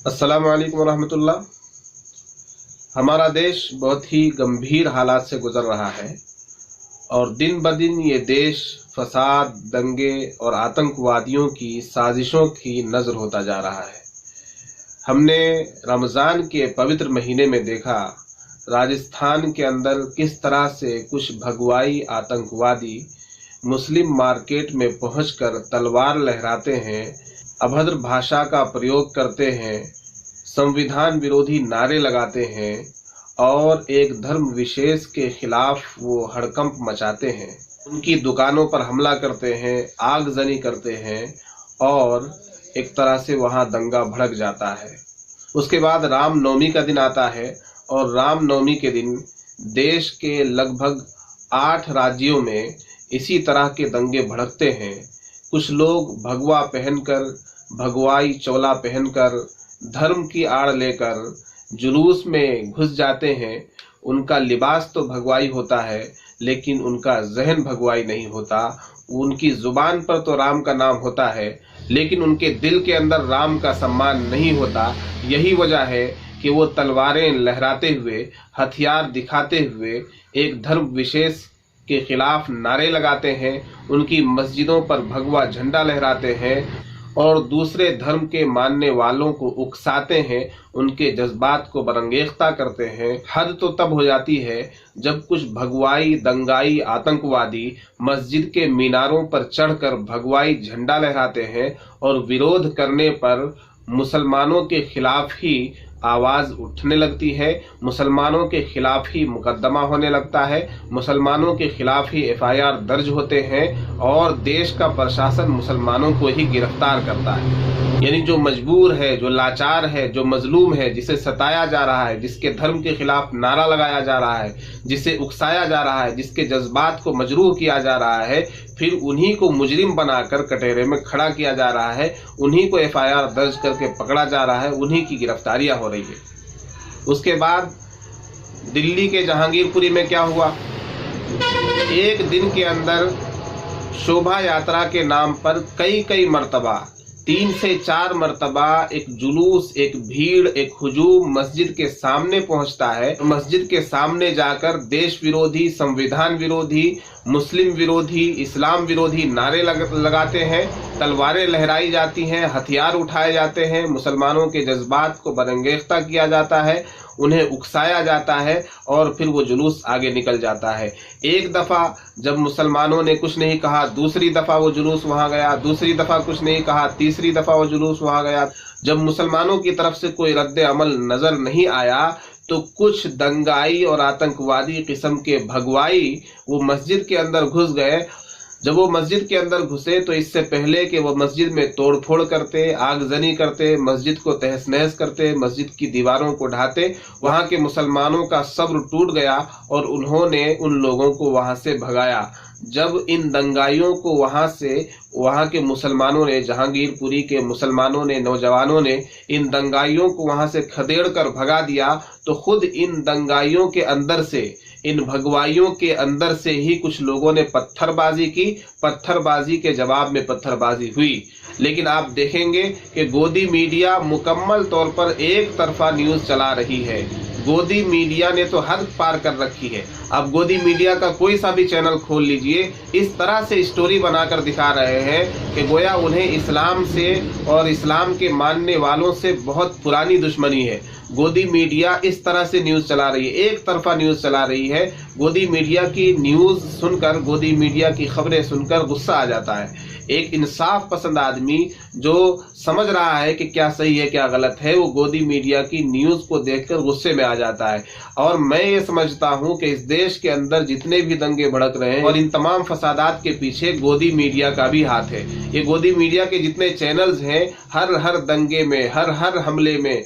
अस्सलाम वालेकुम वरहमतुल्लाह। हमारा देश बहुत ही गंभीर हालात से गुजर रहा है और दिन ब दिन ये देश फसाद, दंगे और आतंकवादियों की साजिशों की नज़र होता जा रहा है। हमने रमज़ान के पवित्र महीने में देखा राजस्थान के अंदर किस तरह से कुछ भगवाई आतंकवादी मुस्लिम मार्केट में पहुंचकर तलवार लहराते हैं, अभद्र भाषा का प्रयोग करते हैं, संविधान विरोधी नारे लगाते हैं और एक धर्म विशेष के खिलाफ वो हड़कंप मचाते हैं। उनकी दुकानों पर हमला करते हैं, आगजनी करते हैं और एक तरह से वहाँ दंगा भड़क जाता है। उसके बाद रामनवमी का दिन आता है और रामनवमी के दिन देश के लगभग 8 राज्यों में इसी तरह के दंगे भड़कते हैं। कुछ लोग भगवा पहनकर, भगवाई चोला पहनकर, धर्म की आड़ लेकर जुलूस में घुस जाते हैं। उनका लिबास तो भगवाई होता है लेकिन उनका जहन भगवाई नहीं होता। उनकी जुबान पर तो राम का नाम होता है लेकिन उनके दिल के अंदर राम का सम्मान नहीं होता। यही वजह है कि वो तलवारें लहराते हुए, हथियार दिखाते हुए एक धर्म विशेष के खिलाफ नारे लगाते हैं, उनकी मस्जिदों पर भगवा झंडा लहराते हैं और दूसरे धर्म के मानने वालों को उकसाते हैं, उनके जज्बात को बरंगेख्ता करते हैं। हद तो तब हो जाती है जब कुछ भगवाई दंगाई आतंकवादी मस्जिद के मीनारों पर चढ़कर भगवाई झंडा लहराते हैं और विरोध करने पर मुसलमानों के खिलाफ ही आवाज़ उठने लगती है, मुसलमानों के खिलाफ ही मुकदमा होने लगता है, मुसलमानों के खिलाफ ही FIR दर्ज होते हैं और देश का प्रशासन मुसलमानों को ही गिरफ्तार करता है। यानी जो मजबूर है, जो लाचार है, जो मजलूम है, जिसे सताया जा रहा है, जिसके धर्म के खिलाफ नारा लगाया जा रहा है, जिसे उकसाया जा रहा है, जिसके जज्बात को मजरूह किया जा रहा है, फिर उन्हीं को मुजरिम बनाकर कटहरे में खड़ा किया जा रहा है, उन्हीं को FIR दर्ज करके पकड़ा जा रहा है, उन्हीं की गिरफ्तारियां हो रही है। उसके बाद दिल्ली के जहांगीरपुरी में क्या हुआ? एक दिन के अंदर शोभा यात्रा के नाम पर कई मर्तबा, 3 से 4 मर्तबा एक जुलूस, एक भीड़, एक हुजूम मस्जिद के सामने पहुंचता है। मस्जिद के सामने जाकर देश विरोधी, संविधान विरोधी, मुस्लिम विरोधी, इस्लाम विरोधी नारे लगाते हैं, तलवारें लहराई जाती हैं, हथियार उठाए जाते हैं, मुसलमानों के जज्बात को बरंगेख्ता किया जाता है, उन्हें उकसाया जाता है और फिर वो जुलूस आगे निकल जाता है। एक दफ़ा जब मुसलमानों ने कुछ नहीं कहा, दूसरी दफ़ा वो जुलूस वहाँ गया, दूसरी दफ़ा कुछ नहीं कहा, तीसरी दफ़ा वो जुलूस वहाँ गया। जब मुसलमानों की तरफ से कोई रद्द अमल नज़र नहीं आया तो कुछ दंगाई और आतंकवादी किस्म के भगवाई वो मस्जिद के अंदर घुस गए। जब वो मस्जिद के अंदर घुसे तो इससे पहले कि वो मस्जिद में तोड़फोड़ करते, आगजनी करते, मस्जिद को तहस नहस करते, मस्जिद की दीवारों को ढाते, वहाँ के मुसलमानों का सब्र टूट गया और उन्होंने उन लोगों को वहाँ से भगाया। जब इन दंगाइयों को वहाँ के मुसलमानों ने, जहांगीरपुरी के मुसलमानों ने, नौजवानों ने इन दंगाइयों को वहाँ से खदेड़ कर भगा दिया तो खुद इन दंगाइयों के अंदर से, इन भगवाइयों के अंदर से ही कुछ लोगों ने पत्थरबाजी की। पत्थरबाजी के जवाब में पत्थरबाजी हुई। लेकिन आप देखेंगे कि गोदी मीडिया मुकम्मल तौर पर एक तरफा न्यूज़ चला रही है। गोदी मीडिया ने तो हद पार कर रखी है। अब गोदी मीडिया का कोई सा भी चैनल खोल लीजिए, इस तरह से स्टोरी बनाकर दिखा रहे हैं कि गोया उन्हें इस्लाम से और इस्लाम के मानने वालों से बहुत पुरानी दुश्मनी है। गोदी मीडिया इस तरह से न्यूज़ चला रही है, एक तरफा न्यूज़ चला रही है। गोदी मीडिया की न्यूज़ सुनकर, गोदी मीडिया की खबरें सुनकर गुस्सा आ जाता है। एक इंसाफ पसंद आदमी जो समझ रहा है कि क्या सही है क्या गलत है, वो गोदी मीडिया की न्यूज़ को देखकर गुस्से में आ जाता है। और मैं ये समझता हूँ कि इस देश के अंदर जितने भी दंगे भड़क रहे हैं और इन तमाम फसादात के पीछे गोदी मीडिया का भी हाथ है। ये गोदी मीडिया के जितने चैनल्स हैं, हर दंगे में, हर हमले में,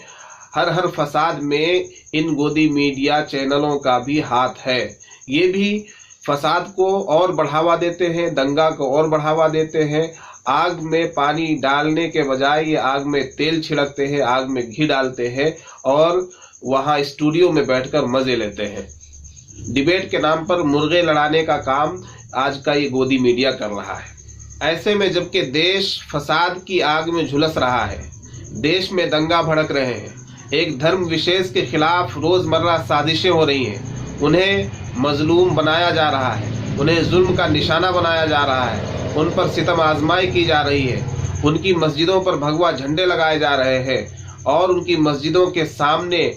हर फसाद में इन गोदी मीडिया चैनलों का भी हाथ है। ये भी फसाद को और बढ़ावा देते हैं, दंगा को और बढ़ावा देते हैं। आग में पानी डालने के बजाय ये आग में तेल छिड़कते हैं, आग में घी डालते हैं और वहाँ स्टूडियो में बैठकर मजे लेते हैं। डिबेट के नाम पर मुर्गे लड़ाने का काम आज का ये गोदी मीडिया कर रहा है। ऐसे में जबकि देश फसाद की आग में झुलस रहा है, देश में दंगा भड़क रहे हैं, एक धर्म विशेष के खिलाफ रोजमर्रा साजिशें हो रही हैं, उन्हें मजलूम बनाया जा रहा है, उन्हें जुल्म का निशाना बनाया जा रहा है, उन पर सितम आजमाई की जा रही है, उनकी मस्जिदों पर भगवा झंडे लगाए जा रहे हैं और उनकी मस्जिदों के सामने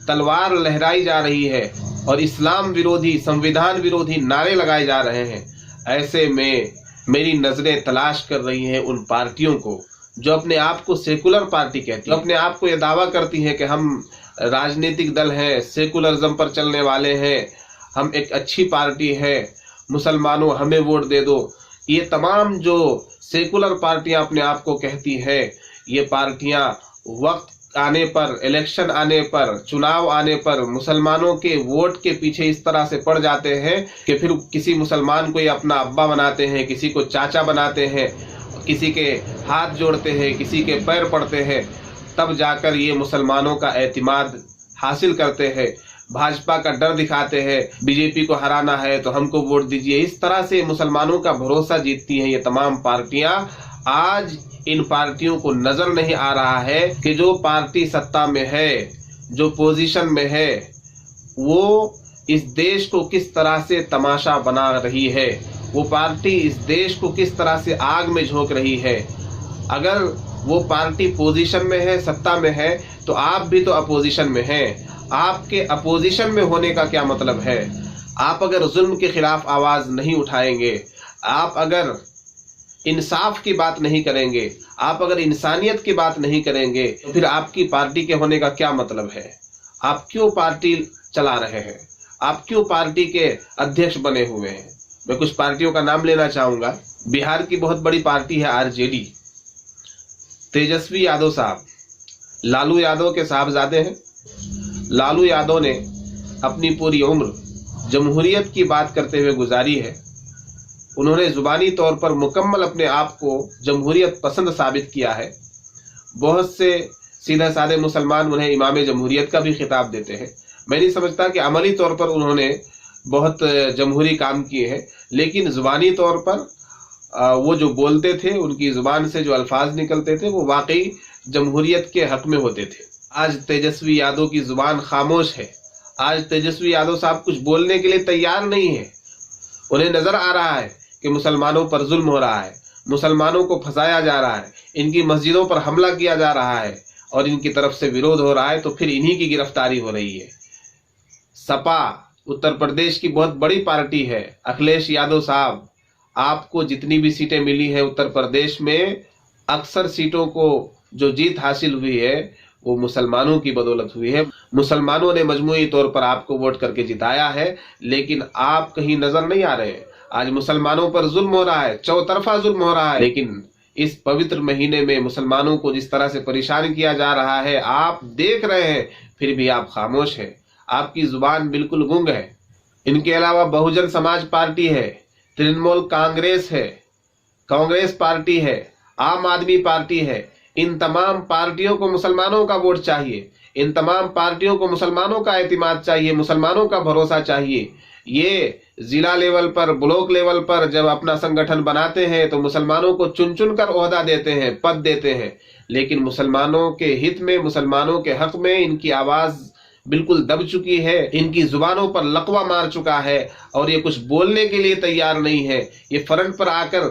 तलवार लहराई जा रही है और इस्लाम विरोधी, संविधान विरोधी नारे लगाए जा रहे हैं। ऐसे में मेरी नजरें तलाश कर रही हैं उन पार्टियों को जो अपने आप को सेकुलर पार्टी कहती है, अपने आप को ये दावा करती हैं कि हम राजनीतिक दल हैं, सेकुलरिज्म पर चलने वाले हैं, हम एक अच्छी पार्टी है, मुसलमानों हमें वोट दे दो। ये तमाम जो सेकुलर पार्टियां अपने आप को कहती है, ये पार्टियां वक्त आने पर, इलेक्शन आने पर, चुनाव आने पर मुसलमानों के वोट के पीछे इस तरह से पड़ जाते हैं कि फिर किसी मुसलमान को ये अपना अब्बा बनाते हैं, किसी को चाचा बनाते हैं, किसी के हाथ जोड़ते हैं, किसी के पैर पड़ते हैं, तब जाकर ये मुसलमानों का एतमाद हासिल करते हैं, भाजपा का डर दिखाते हैं, बीजेपी को हराना है तो हमको वोट दीजिए। इस तरह से मुसलमानों का भरोसा जीतती हैं ये तमाम पार्टियां। आज इन पार्टियों को नजर नहीं आ रहा है कि जो पार्टी सत्ता में है, जो पोजीशन में है, वो इस देश को किस तरह से तमाशा बना रही है, वो पार्टी इस देश को किस तरह से आग में झोंक रही है। अगर वो पार्टी पोजीशन में है, सत्ता में है, तो आप भी तो अपोजिशन में हैं। आपके अपोजिशन में होने का क्या मतलब है? आप अगर जुल्म के खिलाफ आवाज नहीं उठाएंगे, आप अगर इंसाफ की बात नहीं करेंगे, आप अगर इंसानियत की बात नहीं करेंगे, तो फिर आपकी पार्टी के होने का क्या मतलब है? आप क्यों पार्टी चला रहे हैं? आप क्यों पार्टी के अध्यक्ष बने हुए हैं? मैं कुछ पार्टियों का नाम लेना चाहूंगा। बिहार की बहुत बड़ी पार्टी है आरजेडी, तेजस्वी यादव साहब लालू यादव के साहबजादे हैं। लालू यादव ने अपनी पूरी उम्र जमहूरियत की बात करते हुए गुजारी है। उन्होंने जुबानी तौर पर मुकम्मल अपने आप को जमहूरियत पसंद साबित किया है। बहुत से सीधे साधे मुसलमान उन्हें इमाम जमहूरियत का भी खिताब देते हैं। मैं नहीं समझता कि अमली तौर पर उन्होंने बहुत जमहूरी काम किए हैं, लेकिन जुबानी तौर पर वो जो बोलते थे, उनकी जुबान से जो अल्फाज निकलते थे, वो वाकई जमहूरियत के हक में होते थे। आज तेजस्वी यादव की जुबान खामोश है। आज तेजस्वी यादव साहब कुछ बोलने के लिए तैयार नहीं है। उन्हें नजर आ रहा है कि मुसलमानों पर जुल्म हो रहा है, मुसलमानों को फंसाया जा रहा है, इनकी मस्जिदों पर हमला किया जा रहा है और इनकी तरफ से विरोध हो रहा है, तो फिर इन्हीं की गिरफ्तारी हो रही है। सपा उत्तर प्रदेश की बहुत बड़ी पार्टी है। अखिलेश यादव साहब, आपको जितनी भी सीटें मिली है उत्तर प्रदेश में, अक्सर सीटों को जो जीत हासिल हुई है वो मुसलमानों की बदौलत हुई है। मुसलमानों ने मजमूई तौर पर आपको वोट करके जिताया है, लेकिन आप कहीं नजर नहीं आ रहे। आज मुसलमानों पर जुल्म हो रहा है, चौतरफा जुल्म हो रहा है, लेकिन इस पवित्र महीने में मुसलमानों को जिस तरह से परेशान किया जा रहा है आप देख रहे हैं, फिर भी आप खामोश हैं। आपकी जुबान बिल्कुल गुंग है। इनके अलावा बहुजन समाज पार्टी है, तृणमूल कांग्रेस है, कांग्रेस पार्टी है, आम आदमी पार्टी है। इन तमाम पार्टियों को मुसलमानों का वोट चाहिए, इन तमाम पार्टियों को मुसलमानों का एतमाद चाहिए, मुसलमानों का भरोसा चाहिए। ये जिला लेवल पर, ब्लॉक लेवल पर जब अपना संगठन बनाते हैं तो मुसलमानों को चुन चुन कर ओहदा देते हैं, पद देते हैं, लेकिन मुसलमानों के हित में, मुसलमानों के हक में इनकी आवाज बिल्कुल दब चुकी है। इनकी जुबानों पर लकवा मार चुका है और ये कुछ बोलने के लिए तैयार नहीं है। ये फ्रंट पर आकर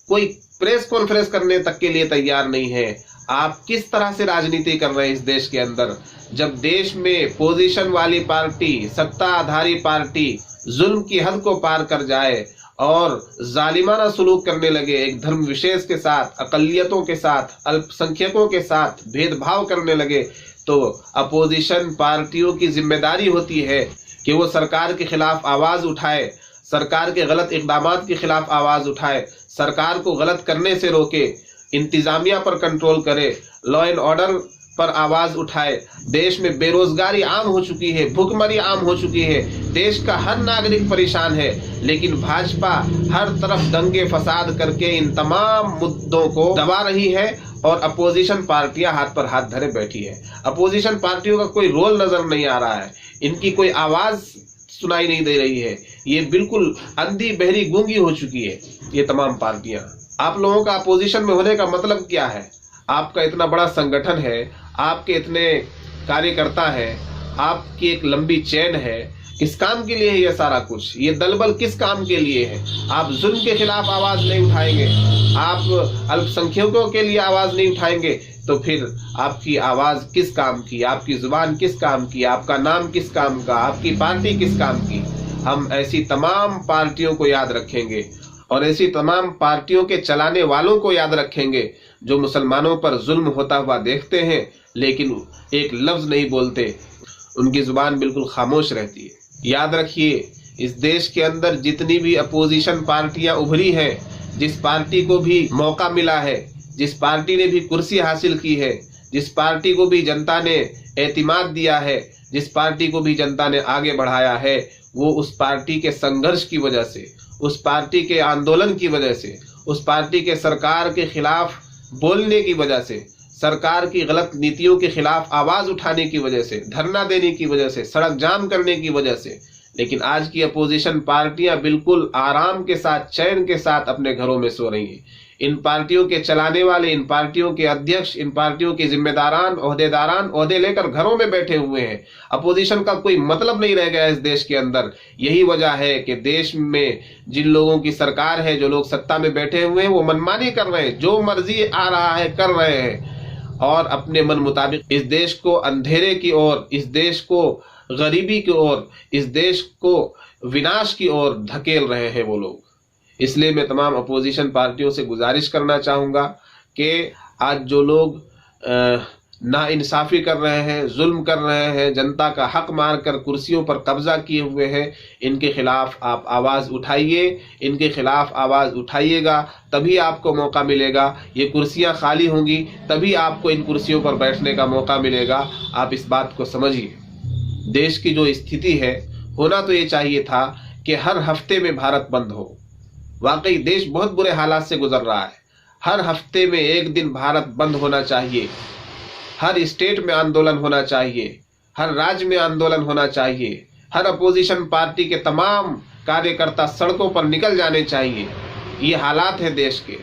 कोई प्रेस कॉन्फ्रेंस करने तक के लिए तैयार नहीं है। आप किस तरह से राजनीति कर रहे हैं इस देश के अंदर, जब देश में पोजीशन वाली पार्टी, सत्ताधारी पार्टी जुल्म की हद को पार कर जाए और जालिमाना सलूक करने लगे, एक धर्म विशेष के साथ, अकलियतों के साथ, अल्पसंख्यकों के साथ भेदभाव करने लगे, तो अपोजिशन पार्टियों की जिम्मेदारी होती है कि वो सरकार के खिलाफ आवाज उठाए, सरकार के गलत इकदामात के खिलाफ आवाज उठाए, सरकार को गलत करने से रोके, इंतजामिया पर कंट्रोल करे, लॉ एंड ऑर्डर पर आवाज उठाए। देश में बेरोजगारी आम हो चुकी है, भुखमरी आम हो चुकी है, देश का हर नागरिक परेशान है, लेकिन भाजपा हर तरफ दंगे फसाद करके इन तमाम मुद्दों को दबा रही है और अपोजिशन पार्टियां हाथ पर हाथ धरे बैठी है। अपोजिशन पार्टियों का कोई रोल नजर नहीं आ रहा है, इनकी कोई आवाज सुनाई नहीं दे रही है। ये बिल्कुल अंधी बहरी गूंगी हो चुकी है ये तमाम पार्टियां। आप लोगों का अपोजिशन में होने का मतलब क्या है? आपका इतना बड़ा संगठन है, आपके इतने कार्यकर्ता हैं, आपकी एक लंबी चेन है, किस काम के लिए है ये सारा कुछ? ये दलबल किस काम के लिए है? आप जुल्म के खिलाफ आवाज नहीं उठाएंगे, आप अल्पसंख्यकों के लिए आवाज नहीं उठाएंगे, तो फिर आपकी आवाज किस काम की, आपकी जुबान किस काम की, आपका नाम किस काम का, आपकी पार्टी किस काम की? हम ऐसी तमाम पार्टियों को याद रखेंगे और ऐसी तमाम पार्टियों के चलाने वालों को याद रखेंगे जो मुसलमानों पर जुल्म होता हुआ देखते हैं लेकिन एक लफ्ज नहीं बोलते, उनकी जुबान बिल्कुल खामोश रहती है। याद रखिए, इस देश के अंदर जितनी भी अपोजिशन पार्टियां उभरी हैं, जिस पार्टी को भी मौका मिला है, जिस पार्टी ने भी कुर्सी हासिल की है, जिस पार्टी को भी जनता ने एतिमाद दिया है, जिस पार्टी को भी जनता ने आगे बढ़ाया है, वो उस पार्टी के संघर्ष की वजह से, उस पार्टी के आंदोलन की वजह से, उस पार्टी के सरकार के खिलाफ बोलने की वजह से, सरकार की गलत नीतियों के खिलाफ आवाज उठाने की वजह से, धरना देने की वजह से, सड़क जाम करने की वजह से। लेकिन आज की अपोजिशन पार्टियां बिल्कुल आराम के साथ, चैन के साथ अपने घरों में सो रही हैं। इन पार्टियों के चलाने वाले, इन पार्टियों के अध्यक्ष, इन पार्टियों के जिम्मेदारान, ओहदेदारान ओहदे लेकर घरों में बैठे हुए हैं। अपोजिशन का कोई मतलब नहीं रह गया इस देश के अंदर। यही वजह है कि देश में जिन लोगों की सरकार है, जो लोग सत्ता में बैठे हुए हैं, वो मनमानी कर रहे हैं, जो मर्जी आ रहा है कर रहे हैं और अपने मन मुताबिक इस देश को अंधेरे की ओर, इस देश को गरीबी की ओर, इस देश को विनाश की ओर धकेल रहे हैं वो लोग। इसलिए मैं तमाम अपोजिशन पार्टियों से गुजारिश करना चाहूँगा कि आज जो लोग नाइंसाफ़ी कर रहे हैं, जुल्म कर रहे हैं, जनता का हक मारकर कुर्सियों पर कब्जा किए हुए हैं, इनके खिलाफ आप आवाज़ उठाइए, इनके खिलाफ आवाज़ उठाइएगा, तभी आपको मौका मिलेगा। ये कुर्सियां खाली होंगी तभी आपको इन कुर्सियों पर बैठने का मौका मिलेगा। आप इस बात को समझिए। देश की जो स्थिति है, होना तो ये चाहिए था कि हर हफ्ते में भारत बंद हो। वाकई देश बहुत बुरे हालात से गुजर रहा है। हर हफ्ते में एक दिन भारत बंद होना चाहिए, हर स्टेट में आंदोलन होना चाहिए, हर राज्य में आंदोलन होना चाहिए, हर अपोजिशन पार्टी के तमाम कार्यकर्ता सड़कों पर निकल जाने चाहिए। ये हालात है देश के।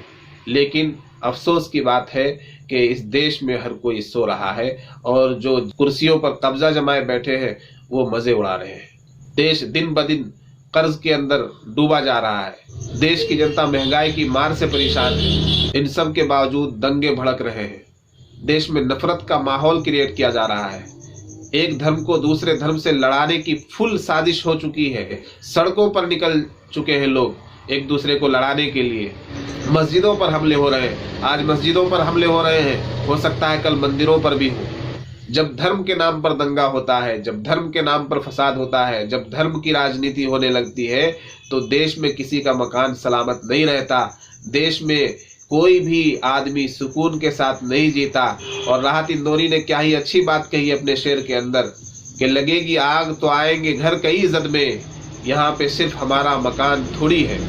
लेकिन अफसोस की बात है कि इस देश में हर कोई सो रहा है और जो कुर्सियों पर कब्जा जमाए बैठे हैं वो मजे उड़ा रहे हैं। देश दिन ब दिन कर्ज के अंदर डूबा जा रहा है। देश की जनता महंगाई की मार से परेशान है। इन सब के बावजूद दंगे भड़क रहे हैं। देश में नफरत का माहौल क्रिएट किया जा रहा है। एक धर्म को दूसरे धर्म से लड़ाने की फुल साजिश हो चुकी है। सड़कों पर निकल चुके हैं लोग एक दूसरे को लड़ाने के लिए। मस्जिदों पर हमले हो रहे हैं। आज मस्जिदों पर हमले हो रहे हैं, हो सकता है कल मंदिरों पर भी हो। जब धर्म के नाम पर दंगा होता है, जब धर्म के नाम पर फसाद होता है, जब धर्म की राजनीति होने लगती है, तो देश में किसी का मकान सलामत नहीं रहता। देश में कोई भी आदमी सुकून के साथ नहीं जीता। और राहत इंदौरी ने क्या ही अच्छी बात कही अपने शेर के अंदर कि लगेगी आग तो आएंगे घर कई जद में, यहाँ पे सिर्फ हमारा मकान थोड़ी है।